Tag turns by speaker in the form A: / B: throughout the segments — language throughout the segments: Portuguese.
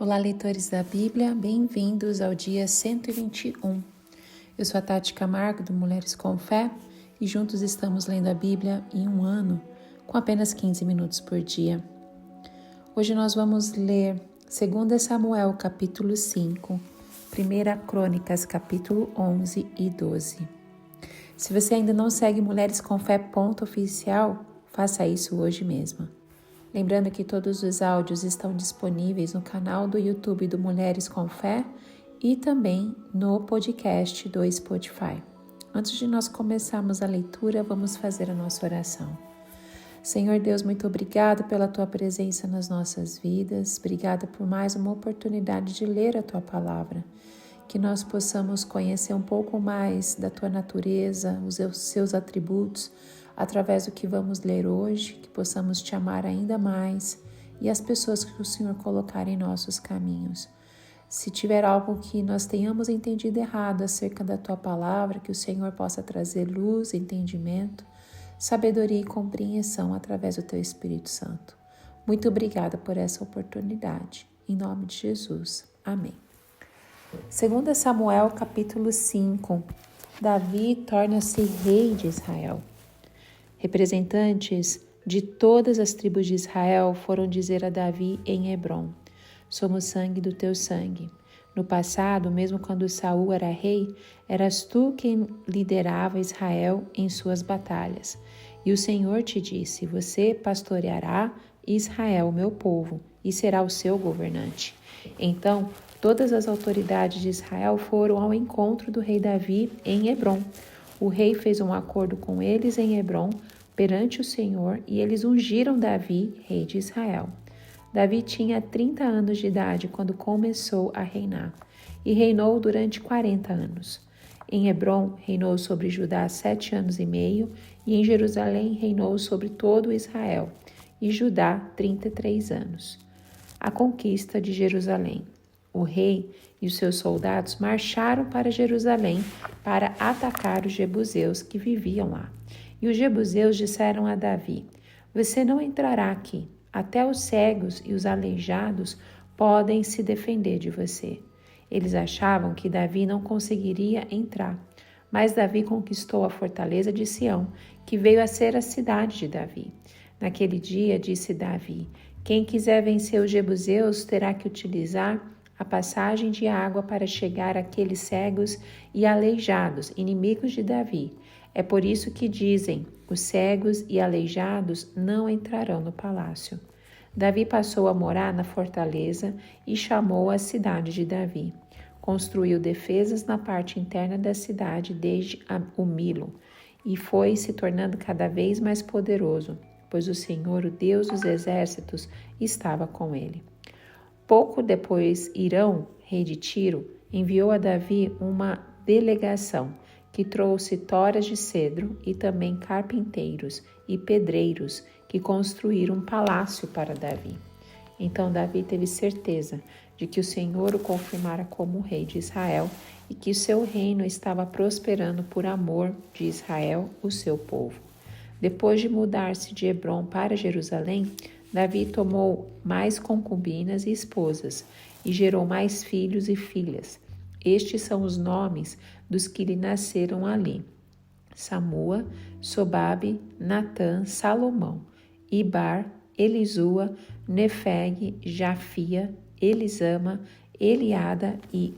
A: Olá, leitores da Bíblia, bem-vindos ao dia 121. Eu sou a Tati Camargo, do Mulheres com Fé, e juntos estamos lendo a Bíblia em um ano, com apenas 15 minutos por dia. Hoje nós vamos ler 2 Samuel, capítulo 5, 1 Crônicas, capítulo 11 e 12. Se você ainda não segue Mulheres com Fé .oficial, faça isso hoje mesmo. Lembrando que todos os áudios estão disponíveis no canal do YouTube do Mulheres com Fé e também no podcast do Spotify. Antes de nós começarmos a leitura, vamos fazer a nossa oração. Senhor Deus, muito obrigado pela Tua presença nas nossas vidas. Obrigada por mais uma oportunidade de ler a Tua palavra. Que nós possamos conhecer um pouco mais da Tua natureza, os seus atributos, através do que vamos ler hoje, que possamos Te amar ainda mais e as pessoas que o Senhor colocar em nossos caminhos. Se tiver algo que nós tenhamos entendido errado acerca da Tua palavra, que o Senhor possa trazer luz, entendimento, sabedoria e compreensão através do Teu Espírito Santo. Muito obrigada por essa oportunidade. Em nome de Jesus. Amém. 2 Samuel, capítulo 5. Davi torna-se rei de Israel. Representantes de todas as tribos de Israel foram dizer a Davi em Hebrom: somos sangue do teu sangue. No passado, mesmo quando Saul era rei, eras tu quem liderava Israel em suas batalhas. E o Senhor te disse: você pastoreará Israel, meu povo, e será o seu governante. Então, todas as autoridades de Israel foram ao encontro do rei Davi em Hebrom. O rei fez um acordo com eles em Hebrom perante o Senhor e eles ungiram Davi, rei de Israel. Davi tinha 30 anos de idade quando começou a reinar e reinou durante 40 anos. Em Hebrom reinou sobre Judá 7 anos e meio e em Jerusalém reinou sobre todo Israel e Judá 33 anos. A conquista de Jerusalém. O rei e os seus soldados marcharam para Jerusalém para atacar os jebuseus que viviam lá. E os jebuseus disseram a Davi: você não entrará aqui, até os cegos e os aleijados podem se defender de você. Eles achavam que Davi não conseguiria entrar, mas Davi conquistou a fortaleza de Sião, que veio a ser a cidade de Davi. Naquele dia, disse Davi: quem quiser vencer os jebuseus terá que utilizar a passagem de água para chegar àqueles cegos e aleijados, inimigos de Davi. É por isso que dizem: os cegos e aleijados não entrarão no palácio. Davi passou a morar na fortaleza e chamou a cidade de Davi. Construiu defesas na parte interna da cidade desde o Milo e foi se tornando cada vez mais poderoso, pois o Senhor, o Deus dos exércitos, estava com ele. Pouco depois, Hirão, rei de Tiro, enviou a Davi uma delegação que trouxe toras de cedro e também carpinteiros e pedreiros que construíram um palácio para Davi. Então Davi teve certeza de que o Senhor o confirmara como rei de Israel e que o seu reino estava prosperando por amor de Israel, o seu povo. Depois de mudar-se de Hebrom para Jerusalém, Davi tomou mais concubinas e esposas e gerou mais filhos e filhas. Estes são os nomes dos que lhe nasceram ali: Samua, Sobabe, Natã, Salomão, Ibar, Elisua, Nefeg, Jafia, Elisama, Eliada e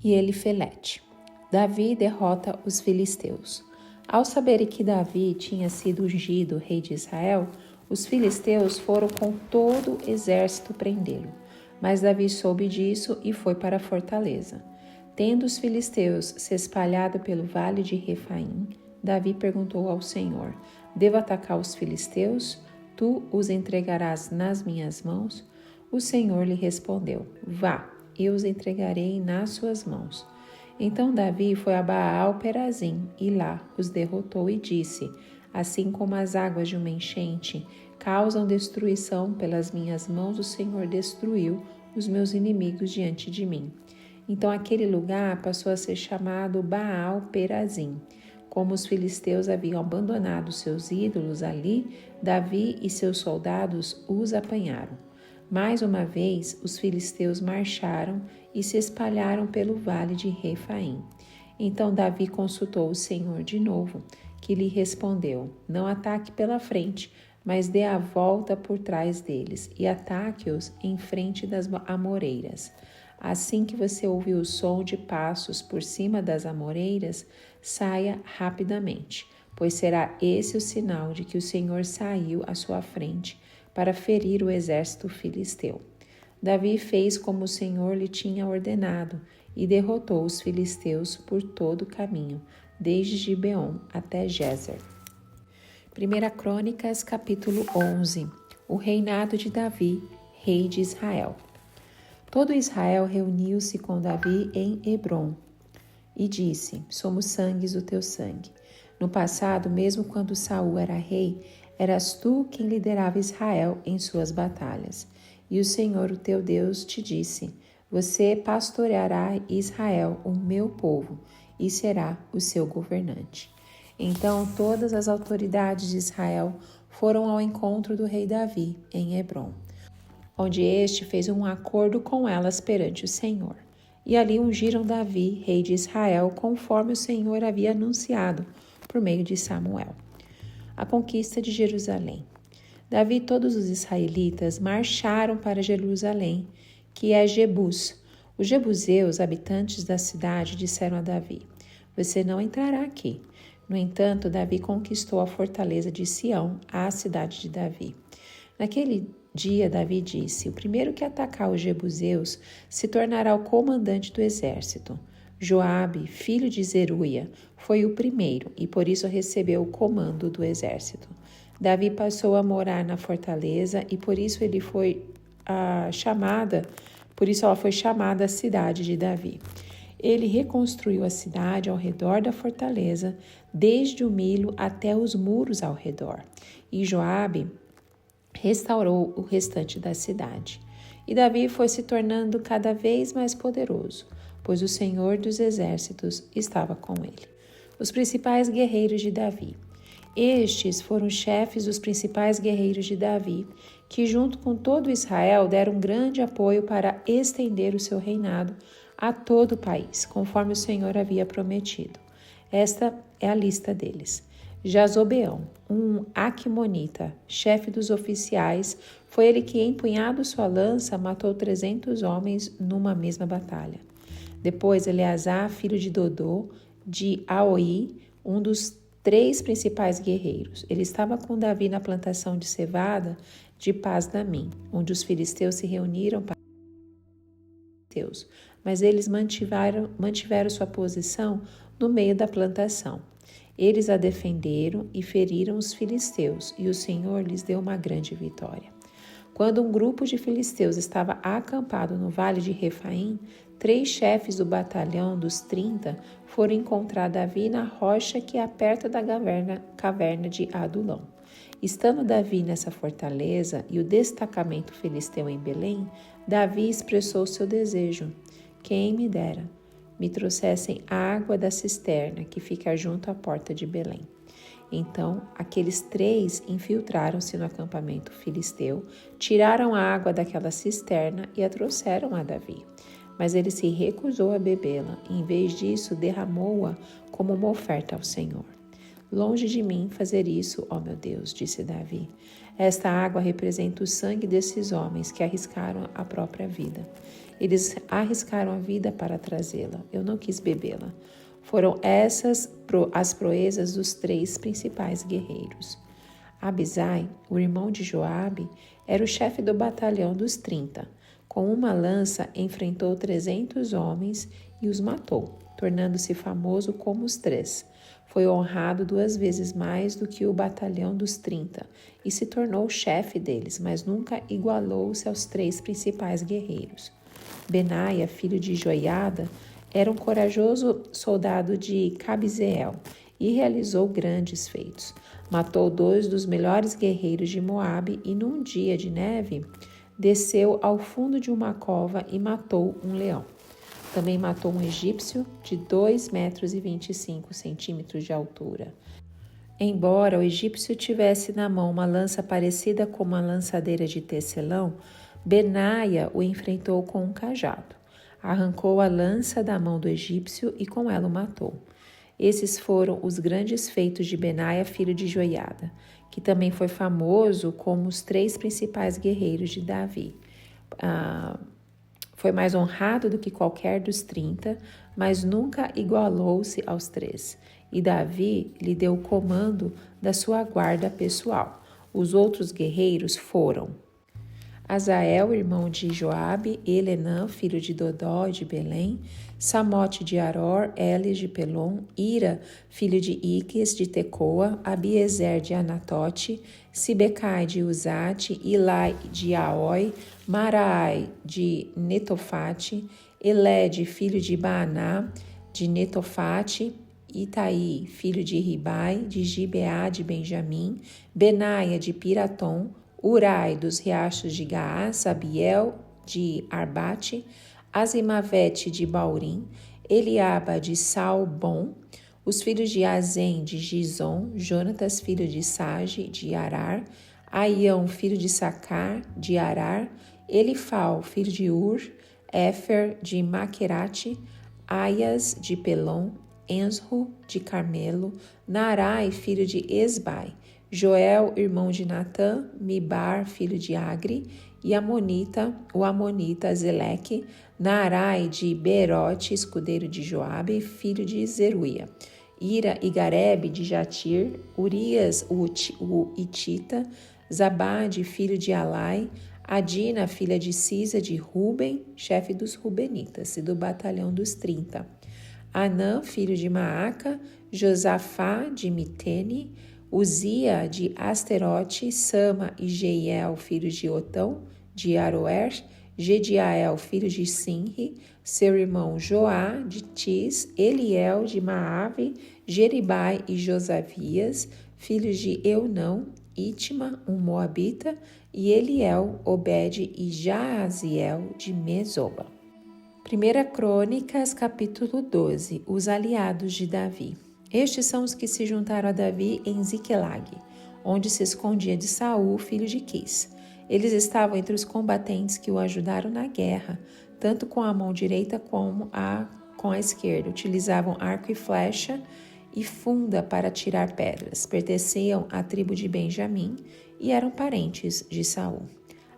A: Elifelete. Davi derrota os filisteus. Ao saberem que Davi tinha sido ungido rei de Israel, os filisteus foram com todo o exército prendê-lo. Mas Davi soube disso e foi para a fortaleza. Tendo os filisteus se espalhado pelo vale de Refaim, Davi perguntou ao Senhor: devo atacar os filisteus? Tu os entregarás nas minhas mãos? O Senhor lhe respondeu: vá, eu os entregarei nas suas mãos. Então Davi foi a Baal-Perazim e lá os derrotou e disse: assim como as águas de uma enchente causam destruição, pelas minhas mãos o Senhor destruiu os meus inimigos diante de mim. Então aquele lugar passou a ser chamado Baal-Perazim. Como os filisteus haviam abandonado seus ídolos ali, Davi e seus soldados os apanharam. Mais uma vez, os filisteus marcharam e se espalharam pelo vale de Refaim. Então Davi consultou o Senhor de novo, que lhe respondeu: Não ataque pela frente, mas dê a volta por trás deles e ataque-os em frente das amoreiras. Assim que você ouvir o som de passos por cima das amoreiras, saia rapidamente, pois será esse o sinal de que o Senhor saiu à sua frente para ferir o exército filisteu. Davi fez como o Senhor lhe tinha ordenado e derrotou os filisteus por todo o caminho, desde Gibeon até Gézer. 1 Crônicas, capítulo 11. O reinado de Davi, rei de Israel. Todo Israel reuniu-se com Davi em Hebrom e disse: Somos sangues do teu sangue. No passado, mesmo quando Saul era rei, eras tu quem liderava Israel em suas batalhas. E o Senhor, o teu Deus, te disse: Você pastoreará Israel, o meu povo, e será o seu governante. Então todas as autoridades de Israel foram ao encontro do rei Davi em Hebrom, onde este fez um acordo com elas perante o Senhor. E ali ungiram Davi, rei de Israel, conforme o Senhor havia anunciado por meio de Samuel. A conquista de Jerusalém. Davi e todos os israelitas marcharam para Jerusalém, que é Jebus. Os jebuseus, habitantes da cidade, disseram a Davi: Você não entrará aqui. No entanto, Davi conquistou a fortaleza de Sião, a cidade de Davi. Naquele dia, Davi disse: O primeiro que atacar os jebuseus se tornará o comandante do exército. Joabe, filho de Zeruia, foi o primeiro e por isso recebeu o comando do exército. Davi passou a morar na fortaleza e por isso ela foi chamada a cidade de Davi. Ele reconstruiu a cidade ao redor da fortaleza, desde o milho até os muros ao redor. E Joabe restaurou o restante da cidade. E Davi foi se tornando cada vez mais poderoso, pois o Senhor dos exércitos estava com ele. Os principais guerreiros de Davi. Estes foram chefes dos principais guerreiros de Davi, que junto com todo Israel deram grande apoio para estender o seu reinado a todo o país, conforme o Senhor havia prometido. Esta é a lista deles. Jazobeão, um Aqumonita, chefe dos oficiais, foi ele que, empunhado sua lança, matou 300 homens numa mesma batalha. Depois, Eleazar, filho de Dodô, de Aoi, um dos 3 principais guerreiros. Ele estava com Davi na plantação de cevada de Paz-Damim, onde os filisteus se reuniram para Deus, mas eles mantiveram sua posição no meio da plantação. Eles a defenderam e feriram os filisteus, e o Senhor lhes deu uma grande vitória. Quando um grupo de filisteus estava acampado no vale de Refaim, 3 chefes do batalhão dos 30 foram encontrar Davi na rocha que é perto da caverna de Adulão. Estando Davi nessa fortaleza e o destacamento filisteu em Belém, Davi expressou seu desejo: Quem me dera me trouxessem água da cisterna que fica junto à porta de Belém. Então, aqueles 3 infiltraram-se no acampamento filisteu, tiraram a água daquela cisterna e a trouxeram a Davi. Mas ele se recusou a bebê-la e, em vez disso, derramou-a como uma oferta ao Senhor. Longe de mim fazer isso, ó meu Deus, disse Davi. Esta água representa o sangue desses homens que arriscaram a própria vida. Eles arriscaram a vida para trazê-la. Eu não quis bebê-la. Foram essas as proezas dos 3 principais guerreiros. Abisai, o irmão de Joabe, era o chefe do batalhão dos 30. Com uma lança, enfrentou 300 homens e os matou, tornando-se famoso como os 3. Foi honrado 2 vezes mais do que o batalhão dos 30 e se tornou chefe deles, mas nunca igualou-se aos 3 principais guerreiros. Benaia, filho de Joiada, era um corajoso soldado de Cabzeel e realizou grandes feitos. Matou 2 dos melhores guerreiros de Moabe e, num dia de neve, desceu ao fundo de uma cova e matou um leão. Também matou um egípcio de 2,25 metros de altura. Embora o egípcio tivesse na mão uma lança parecida com uma lançadeira de tecelão, Benaia o enfrentou com um cajado. Arrancou a lança da mão do egípcio e com ela o matou. Esses foram os grandes feitos de Benaia, filho de Joiada, que também foi famoso como os 3 principais guerreiros de Davi. Foi mais honrado do que qualquer dos 30, mas nunca igualou-se aos 3. E Davi lhe deu o comando da sua guarda pessoal. Os outros guerreiros foram Azael, irmão de Joabe, Elenã, filho de Dodó de Belém, Samote de Aror, Elis de Pelon, Ira, filho de Iques de Tecoa, Abiezer de Anatote, Sibecai de Uzate, Ilai de Aoi, Maraai de Netofate, Elede, filho de Baaná, de Netofate, Itaí, filho de Ribai, de Gibeá de Benjamim, Benaia de Piratom, Urai dos riachos de Gaá, Sabiel de Arbate, Azimavete de Baurim, Eliaba de Salbom, os filhos de Azem de Gizom, Jonatas, filho de Sage de Arar, Aião, filho de Sacar de Arar, Elifal, filho de Ur, Éfer de Maquerate, Aias de Pelon, Ensro de Carmelo, Narai, filho de Esbai, Joel, irmão de Natã, Mibar, filho de Agri, e o Amonita Zeleque, Naarai de Beerote, escudeiro de Joabe, filho de Zeruia, Ira e Garebe de Jatir, Urias o Itita, Zabade, filho de Alai, Adina, filha de Cisa de Ruben, chefe dos Rubenitas e do batalhão dos 30, Anã, filho de Maaca, Josafá de Mitene, Uzia de Asterote, Sama e Jeiel, filhos de Otão, de Aroer, Gediael, filho de Sinri, seu irmão Joá, de Tis, Eliel, de Maave, Jeribai e Josavias, filhos de Eunão, Itma, um moabita, e Eliel, Obed e Jaaziel, de Mesoba. 1 Crônicas, capítulo 12. Os aliados de Davi. Estes são os que se juntaram a Davi em Ziquelag, onde se escondia de Saul, filho de Quis. Eles estavam entre os combatentes que o ajudaram na guerra, tanto com a mão direita como com a esquerda. Utilizavam arco e flecha e funda para tirar pedras. Pertenciam à tribo de Benjamim e eram parentes de Saul.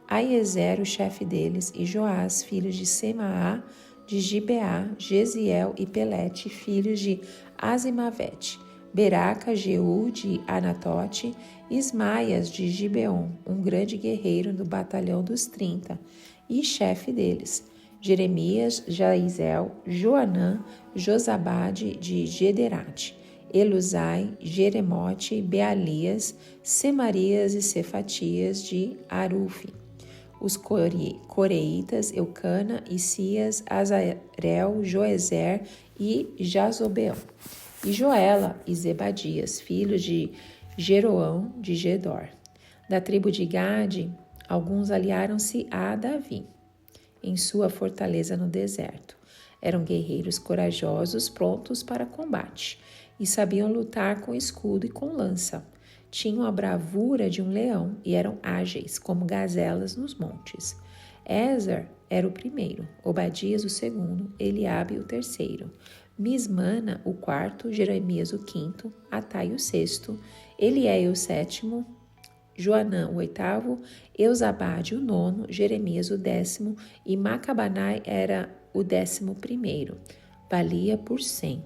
A: Aiezer, o chefe deles, e Joás, filhos de Semaá, de Gibeá, Gesiel e Pelete, filhos de Azimavete, Beraca, Jeú de Anatote, Ismaias de Gibeon, um grande guerreiro do batalhão dos 30, e chefe deles, Jeremias, Jaizel, Joanã, Josabade de Gederate, Elusai, Jeremote, Bealias, Semarias e Cefatias de Arufi. Os coreitas, Eucana, Isias, Azarel, Joezer e Jazobeão. E Joela e Zebadias, filhos de Jeroão de Gedor. Da tribo de Gade, alguns aliaram-se a Davi, em sua fortaleza no deserto. Eram guerreiros corajosos, prontos para combate, e sabiam lutar com escudo e com lança. Tinham a bravura de um leão e eram ágeis como gazelas nos montes. Ezer era o primeiro, Obadias o segundo, Eliabe o terceiro, Mismana o quarto, Jeremias o quinto, Atai o sexto, Eliel o sétimo, Joanã o oitavo, Eusabade o nono, Jeremias o décimo e Macabanai era o 11º. Valia por 100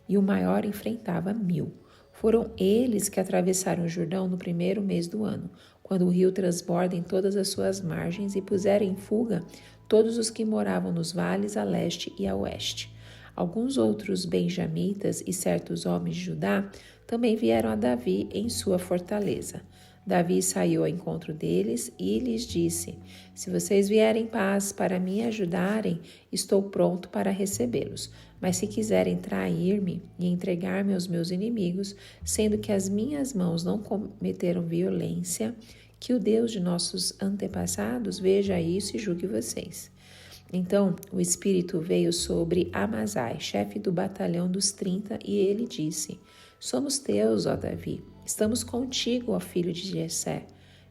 A: e o maior enfrentava 1000. Foram eles que atravessaram o Jordão no 1º mês do ano, quando o rio transborda em todas as suas margens, e puseram em fuga todos os que moravam nos vales a leste e a oeste. Alguns outros benjamitas e certos homens de Judá também vieram a Davi em sua fortaleza. Davi saiu ao encontro deles e lhes disse: se vocês vierem em paz para me ajudarem, estou pronto para recebê-los. Mas se quiserem trair-me e entregar-me aos meus inimigos, sendo que as minhas mãos não cometeram violência, que o Deus de nossos antepassados veja isso e julgue vocês. Então o Espírito veio sobre Amazai, chefe do batalhão dos 30, e ele disse: somos teus, ó Davi, estamos contigo, ó filho de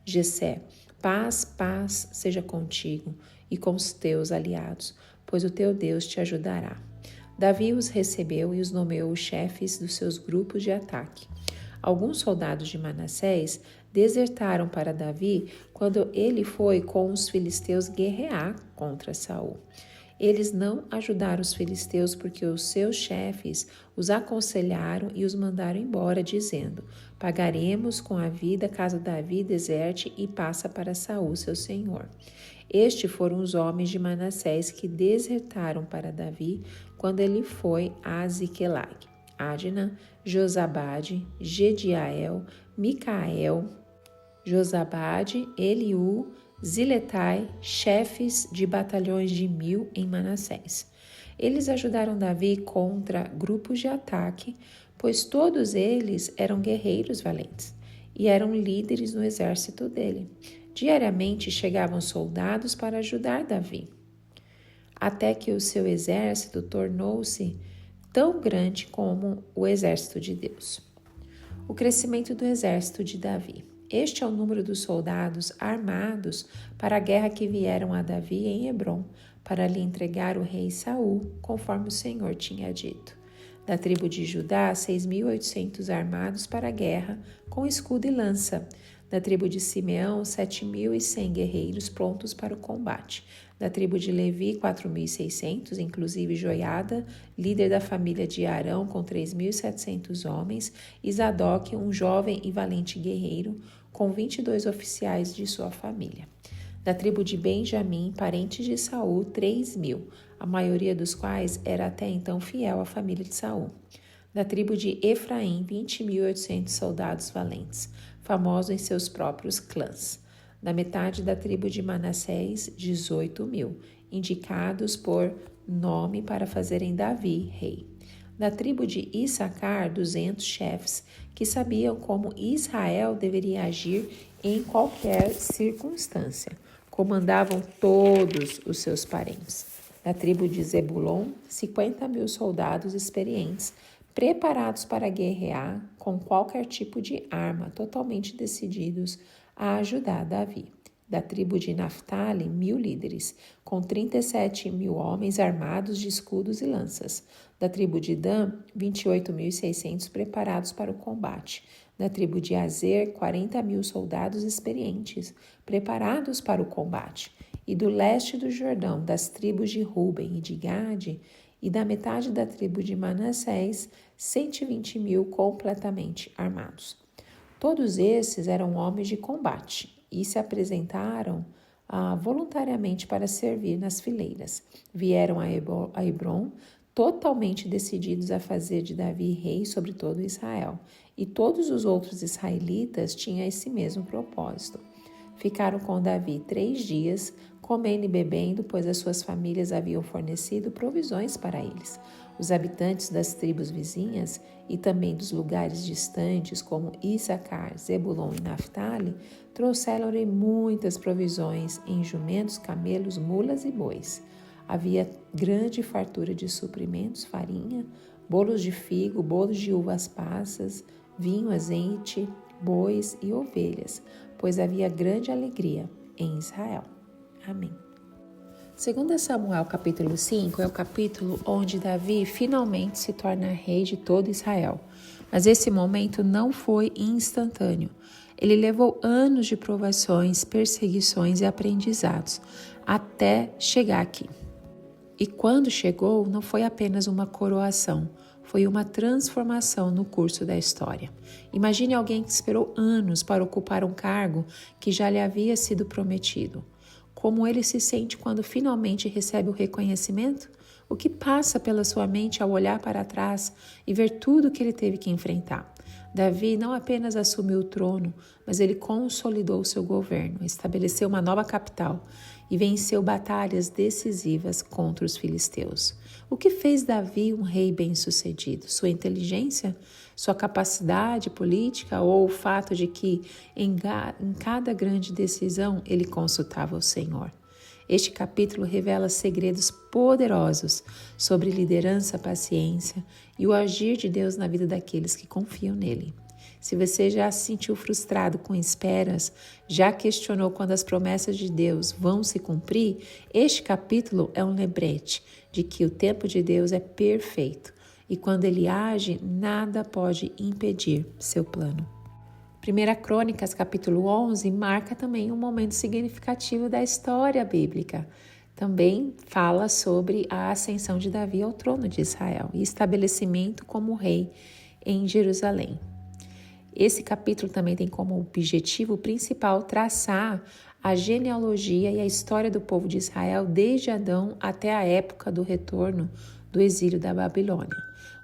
A: Jessé. Paz, paz seja contigo e com os teus aliados, pois o teu Deus te ajudará. Davi os recebeu e os nomeou chefes dos seus grupos de ataque. Alguns soldados de Manassés desertaram para Davi quando ele foi com os filisteus guerrear contra Saul. Eles não ajudaram os filisteus porque os seus chefes os aconselharam e os mandaram embora, dizendo: pagaremos com a vida caso Davi deserte e passa para Saul, seu senhor. Estes foram os homens de Manassés que desertaram para Davi quando ele foi a Ziquelag: Adna, Josabade, Gediael, Micael, Josabade, Eliú, Ziletai, chefes de batalhões de 1000 em Manassés. Eles ajudaram Davi contra grupos de ataque, pois todos eles eram guerreiros valentes e eram líderes no exército dele. Diariamente chegavam soldados para ajudar Davi, até que o seu exército tornou-se tão grande como o exército de Deus. O crescimento do exército de Davi. Este é o número dos soldados armados para a guerra que vieram a Davi em Hebrom, para lhe entregar o rei Saul, conforme o Senhor tinha dito. Da tribo de Judá, 6.800 armados para a guerra, com escudo e lança. Da tribo de Simeão, 7.100 guerreiros prontos para o combate. Da tribo de Levi, 4.600, inclusive Joiada, líder da família de Arão, com 3.700 homens, e Zadok, um jovem e valente guerreiro, com 22 oficiais de sua família. Da tribo de Benjamim, parentes de Saul, 3.000, a maioria dos quais era até então fiel à família de Saul. Da tribo de Efraim, 20.800 soldados valentes, famosos em seus próprios clãs. Da metade da tribo de Manassés, 18.000, indicados por nome para fazerem Davi rei. Da tribo de Issacar, 200 chefes, que sabiam como Israel deveria agir em qualquer circunstância. Comandavam todos os seus parentes. Da tribo de Zebulon, 50.000 soldados experientes, preparados para guerrear com qualquer tipo de arma, totalmente decididos a ajudar Davi. Da tribo de Naftali, 1.000 líderes, com 37.000 homens armados de escudos e lanças. Da tribo de Dan, 28.600 preparados para o combate. Da tribo de Azer, 40.000 soldados experientes, preparados para o combate. E do leste do Jordão, das tribos de Ruben e de Gade, e da metade da tribo de Manassés, 120.000 completamente armados. Todos esses eram homens de combate e se apresentaram voluntariamente para servir nas fileiras. Vieram a Hebrom totalmente decididos a fazer de Davi rei sobre todo Israel. E todos os outros israelitas tinham esse mesmo propósito. Ficaram com Davi 3 dias, comendo e bebendo, pois as suas famílias haviam fornecido provisões para eles. Os habitantes das tribos vizinhas e também dos lugares distantes, como Issacar, Zebulon e Naftali, trouxeram-lhe muitas provisões em jumentos, camelos, mulas e bois. Havia grande fartura de suprimentos, farinha, bolos de figo, bolos de uvas passas, vinho, azeite, bois e ovelhas, pois havia grande alegria em Israel. Amém. 2 Samuel capítulo 5 é o capítulo onde Davi finalmente se torna rei de todo Israel. Mas esse momento não foi instantâneo. Ele levou anos de provações, perseguições e aprendizados até chegar aqui. E quando chegou, não foi apenas uma coroação, foi uma transformação no curso da história. Imagine alguém que esperou anos para ocupar um cargo que já lhe havia sido prometido. Como ele se sente quando finalmente recebe o reconhecimento? O que passa pela sua mente ao olhar para trás e ver tudo que ele teve que enfrentar? Davi não apenas assumiu o trono, mas ele consolidou o seu governo, estabeleceu uma nova capital e venceu batalhas decisivas contra os filisteus. O que fez Davi um rei bem-sucedido? Sua inteligência? Sua capacidade política ou o fato de que em cada grande decisão ele consultava o Senhor? Este capítulo revela segredos poderosos sobre liderança, paciência e o agir de Deus na vida daqueles que confiam nele. Se você já se sentiu frustrado com esperas, já questionou quando as promessas de Deus vão se cumprir, este capítulo é um lembrete de que o tempo de Deus é perfeito e quando Ele age, nada pode impedir seu plano. 1 Crônicas, capítulo 11, marca também um momento significativo da história bíblica. Também fala sobre a ascensão de Davi ao trono de Israel e estabelecimento como rei em Jerusalém. Esse capítulo também tem como objetivo principal traçar a genealogia e a história do povo de Israel desde Adão até a época do retorno do exílio da Babilônia.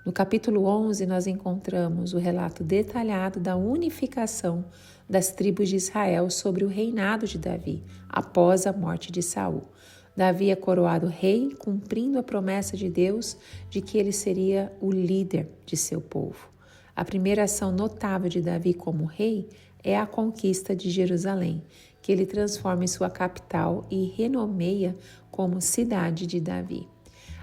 A: No capítulo 11, nós encontramos o relato detalhado da unificação das tribos de Israel sobre o reinado de Davi, após a morte de Saul. Davi é coroado rei, cumprindo a promessa de Deus de que ele seria o líder de seu povo. A primeira ação notável de Davi como rei é a conquista de Jerusalém, que ele transforma em sua capital e renomeia como Cidade de Davi.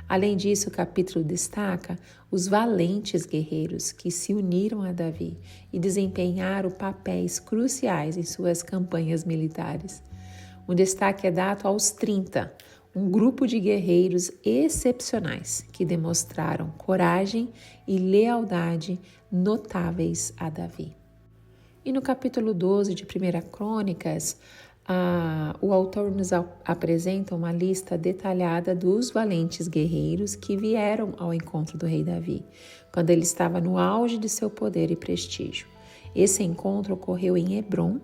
A: Além disso, o capítulo destaca os valentes guerreiros que se uniram a Davi e desempenharam papéis cruciais em suas campanhas militares. Um destaque é dado aos 30, um grupo de guerreiros excepcionais que demonstraram coragem e lealdade notáveis a Davi. E no capítulo 12 de 1 Crônicas, o autor nos apresenta uma lista detalhada dos valentes guerreiros que vieram ao encontro do rei Davi, quando ele estava no auge de seu poder e prestígio. Esse encontro ocorreu em Hebrom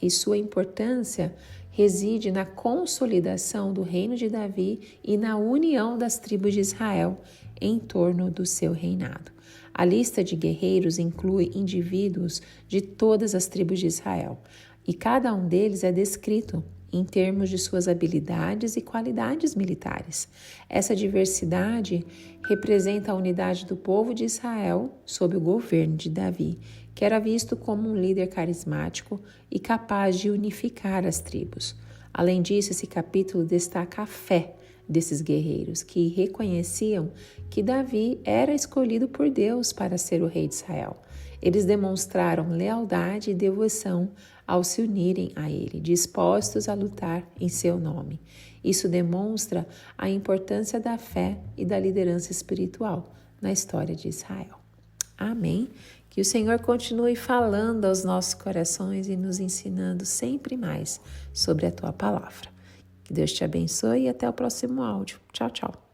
A: e sua importância reside na consolidação do reino de Davi e na união das tribos de Israel em torno do seu reinado. A lista de guerreiros inclui indivíduos de todas as tribos de Israel, e cada um deles é descrito em termos de suas habilidades e qualidades militares. Essa diversidade representa a unidade do povo de Israel sob o governo de Davi, que era visto como um líder carismático e capaz de unificar as tribos. Além disso, esse capítulo destaca a fé desses guerreiros, que reconheciam que Davi era escolhido por Deus para ser o rei de Israel. Eles demonstraram lealdade e devoção ao se unirem a ele, dispostos a lutar em seu nome. Isso demonstra a importância da fé e da liderança espiritual na história de Israel. Amém? Que o Senhor continue falando aos nossos corações e nos ensinando sempre mais sobre a Tua palavra. Que Deus te abençoe e até o próximo áudio. Tchau, tchau.